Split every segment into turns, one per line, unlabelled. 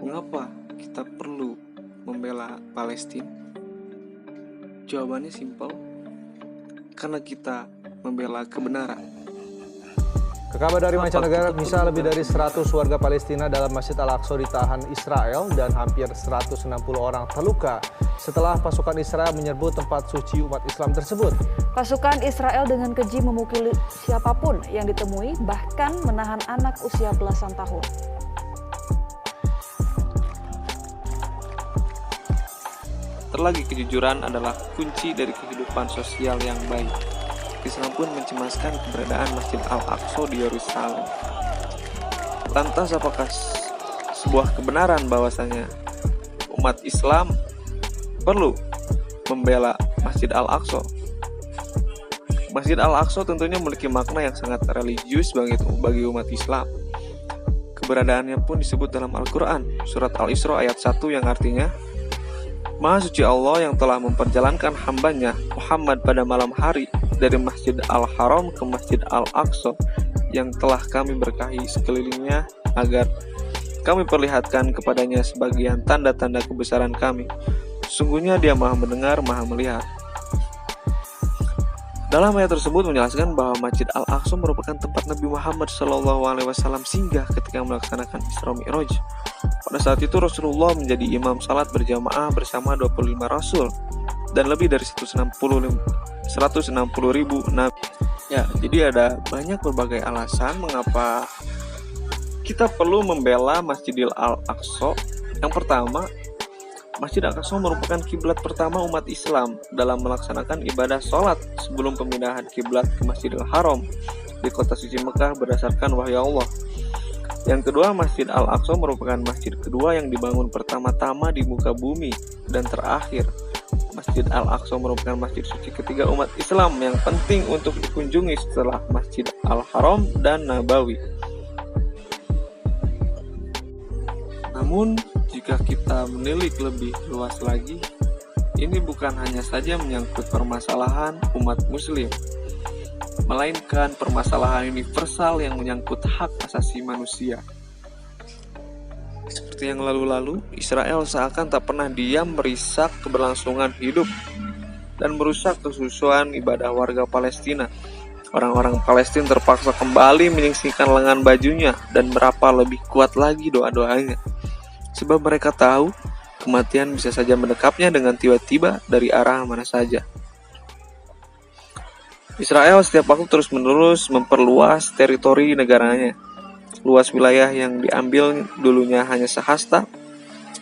Mengapa kita perlu membela Palestina? Jawabannya simpel, karena kita membela kebenaran.
Kabar dari mancanegara, bisa lebih dari 100 warga Palestina dalam Masjid Al-Aqsa ditahan Israel dan hampir 160 orang terluka setelah pasukan Israel menyerbu tempat suci umat Islam tersebut.
Pasukan Israel dengan keji memukuli siapapun yang ditemui, bahkan menahan anak usia belasan tahun.
Terlagi kejujuran adalah kunci dari kehidupan sosial yang baik. Islam pun mencemaskan keberadaan Masjid Al-Aqsa di Yerusalem. Lantas apakah sebuah kebenaran bahwasanya umat Islam perlu membela Masjid Al-Aqsa? Masjid Al-Aqsa tentunya memiliki makna yang sangat religius bagi umat Islam. Keberadaannya pun disebut dalam Al-Quran, surat Al-Isra ayat 1 yang artinya, Maha suci Allah yang telah memperjalankan hambanya Muhammad pada malam hari dari Masjid Al-Haram ke Masjid Al-Aqsa yang telah kami berkahi sekelilingnya agar kami perlihatkan kepadanya sebagian tanda-tanda kebesaran kami. Sungguhnya dia maha mendengar, maha melihat. Dalam ayat tersebut menjelaskan bahwa Masjid Al-Aqsa merupakan tempat Nabi Muhammad SAW singgah ketika melaksanakan Isra Mi'raj. Pada saat itu Rasulullah menjadi imam salat berjamaah bersama 25 Rasul dan lebih dari 160 ribu nabi. Ya, jadi ada banyak berbagai alasan mengapa kita perlu membela Masjidil Al-Aqsa. Yang pertama, Masjid Al-Aqsa merupakan kiblat pertama umat Islam dalam melaksanakan ibadah sholat sebelum pemindahan kiblat ke Masjidil Haram di kota suci Mekah berdasarkan wahyu Allah. Yang kedua, Masjid Al-Aqsa merupakan masjid kedua yang dibangun pertama-tama di muka bumi. Dan terakhir, Masjid Al-Aqsa merupakan masjid suci ketiga umat Islam yang penting untuk dikunjungi setelah Masjid Al-Haram dan Nabawi. Namun, jika kita menilik lebih luas lagi, ini bukan hanya saja menyangkut permasalahan umat muslim, melainkan permasalahan universal yang menyangkut hak asasi manusia. Seperti yang lalu-lalu, Israel seakan tak pernah diam merisak keberlangsungan hidup dan merusak kesusuan ibadah warga Palestina. Orang-orang Palestina terpaksa kembali menyingsingkan lengan bajunya dan berapa lebih kuat lagi doa-doanya. Sebab mereka tahu kematian bisa saja mendekapnya dengan tiba-tiba dari arah mana saja. Israel setiap waktu terus-menerus memperluas teritori negaranya. Luas wilayah yang diambil dulunya hanya sehasta,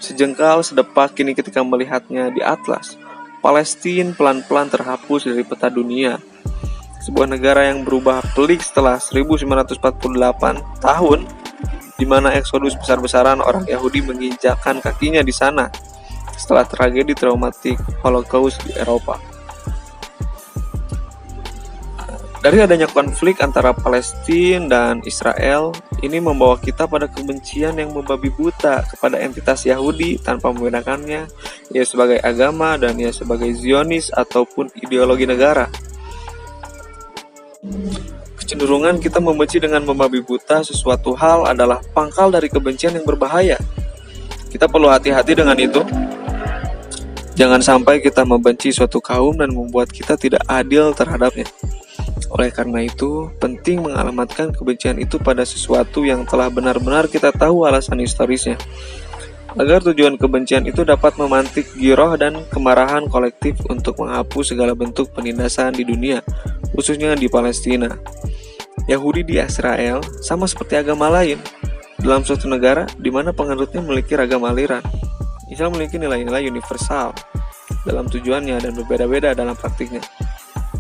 sejengkal, sedepak, kini ketika melihatnya di atlas, Palestina pelan-pelan terhapus dari peta dunia. Sebuah negara yang berubah pelik setelah 1948 tahun, di mana eksodus besar-besaran orang Yahudi menginjakkan kakinya di sana setelah tragedi traumatik Holocaust di Eropa. Dari adanya konflik antara Palestina dan Israel, ini membawa kita pada kebencian yang membabi buta kepada entitas Yahudi tanpa membedakannya, ia sebagai agama dan ia sebagai Zionis ataupun ideologi negara. Kecenderungan kita membenci dengan membabi buta sesuatu hal adalah pangkal dari kebencian yang berbahaya. Kita perlu hati-hati dengan itu. Jangan sampai kita membenci suatu kaum dan membuat kita tidak adil terhadapnya. Oleh karena itu, penting mengalamatkan kebencian itu pada sesuatu yang telah benar-benar kita tahu alasan historisnya, agar tujuan kebencian itu dapat memantik giroh dan kemarahan kolektif untuk menghapus segala bentuk penindasan di dunia, khususnya di Palestina. Yahudi di Israel sama seperti agama lain dalam suatu negara di mana penganutnya memiliki ragam aliran. Islam memiliki nilai-nilai universal dalam tujuannya dan berbeda-beda dalam praktiknya.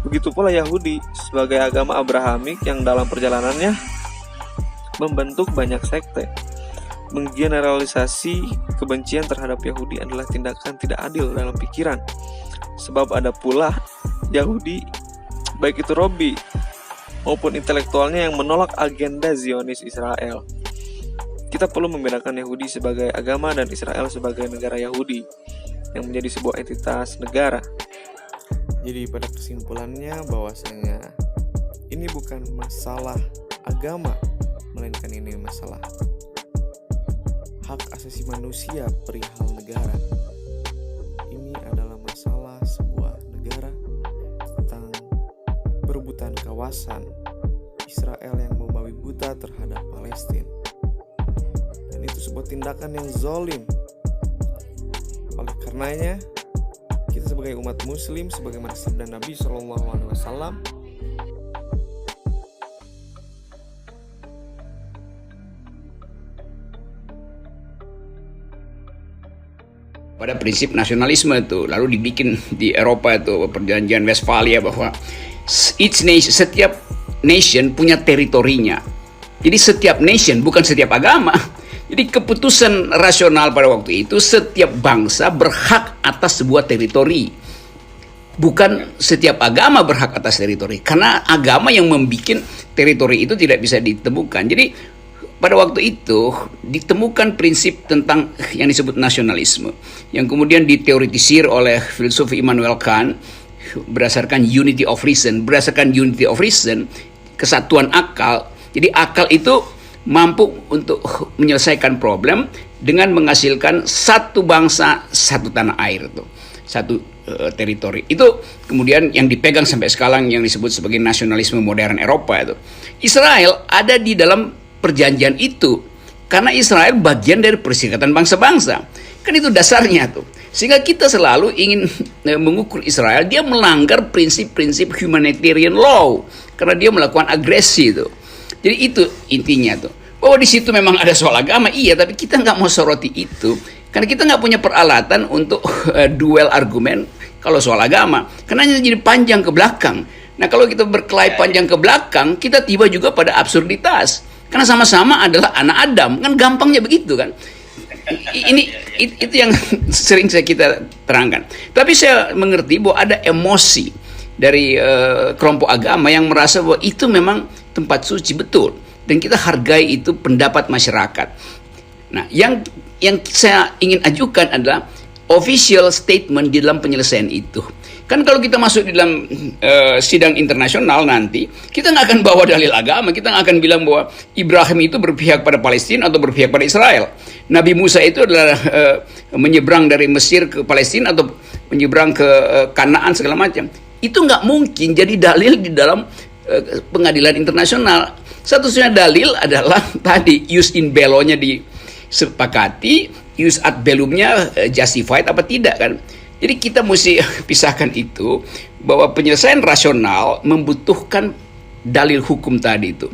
Begitu pula Yahudi sebagai agama Abrahamik yang dalam perjalanannya membentuk banyak sekte. Menggeneralisasi kebencian terhadap Yahudi adalah tindakan tidak adil dalam pikiran. Sebab ada pula Yahudi, baik itu Robi maupun intelektualnya yang menolak agenda Zionis Israel. Kita perlu membedakan Yahudi sebagai agama dan Israel sebagai negara Yahudi yang menjadi sebuah entitas negara. Jadi pada kesimpulannya bahwasanya ini bukan masalah agama, melainkan ini masalah
hak asasi manusia perihal negara. Ini adalah masalah sebuah negara tentang perebutan kawasan Israel yang membabi buta terhadap Palestina. Dan itu sebuah tindakan yang zalim. Oleh karenanya, kita sebagai umat muslim, sebagaimana sabda Nabi SAW,
pada prinsip nasionalisme itu, lalu dibikin di Eropa itu perjanjian Westphalia bahwa setiap nation punya teritorinya. Jadi setiap nation, bukan setiap agama. Jadi keputusan rasional pada waktu itu, setiap bangsa berhak atas sebuah teritori. Bukan setiap agama berhak atas teritori. Karena agama yang membuat teritori itu tidak bisa ditemukan. Jadi pada waktu itu ditemukan prinsip tentang yang disebut nasionalisme, yang kemudian diteoretisir oleh filsuf Immanuel Kant berdasarkan unity of reason. Berdasarkan unity of reason, kesatuan akal. Jadi akal itu mampu untuk menyelesaikan problem dengan menghasilkan satu bangsa, satu tanah air, itu satu teritori. Itu kemudian yang dipegang sampai sekarang yang disebut sebagai nasionalisme modern Eropa itu. Israel ada di dalam perjanjian itu karena Israel bagian dari Perserikatan Bangsa-Bangsa. Kan itu dasarnya tuh. Sehingga kita selalu ingin mengukur Israel, dia melanggar prinsip-prinsip humanitarian law karena dia melakukan agresi itu. Jadi itu intinya tuh. Bahwa di situ memang ada soal agama, iya, tapi kita nggak mau soroti itu karena kita nggak punya peralatan untuk duel argumen kalau soal agama. Karena jadi panjang ke belakang. Nah, kalau kita berkelahi panjang ke belakang, kita tiba juga pada absurditas. Karena sama-sama adalah anak Adam, kan gampangnya begitu kan. Itu yang sering kita terangkan. Tapi saya mengerti bahwa ada emosi dari kelompok agama yang merasa bahwa itu memang tempat suci, betul, dan kita hargai itu pendapat masyarakat. Nah, yang saya ingin ajukan adalah official statement di dalam penyelesaian itu. Kan kalau kita masuk di dalam sidang internasional nanti, kita nggak akan bawa dalil agama, kita nggak akan bilang bahwa Ibrahim itu berpihak pada Palestina atau berpihak pada Israel. Nabi Musa itu adalah menyeberang dari Mesir ke Palestina atau menyeberang ke Kanaan segala macam. Itu nggak mungkin jadi dalil di dalam pengadilan internasional. Satu-satunya dalil adalah tadi ius in bello-nya disepakati, ius ad bellum-nya justified apa tidak kan. Jadi kita mesti pisahkan itu, bahwa penyelesaian rasional membutuhkan dalil hukum tadi itu.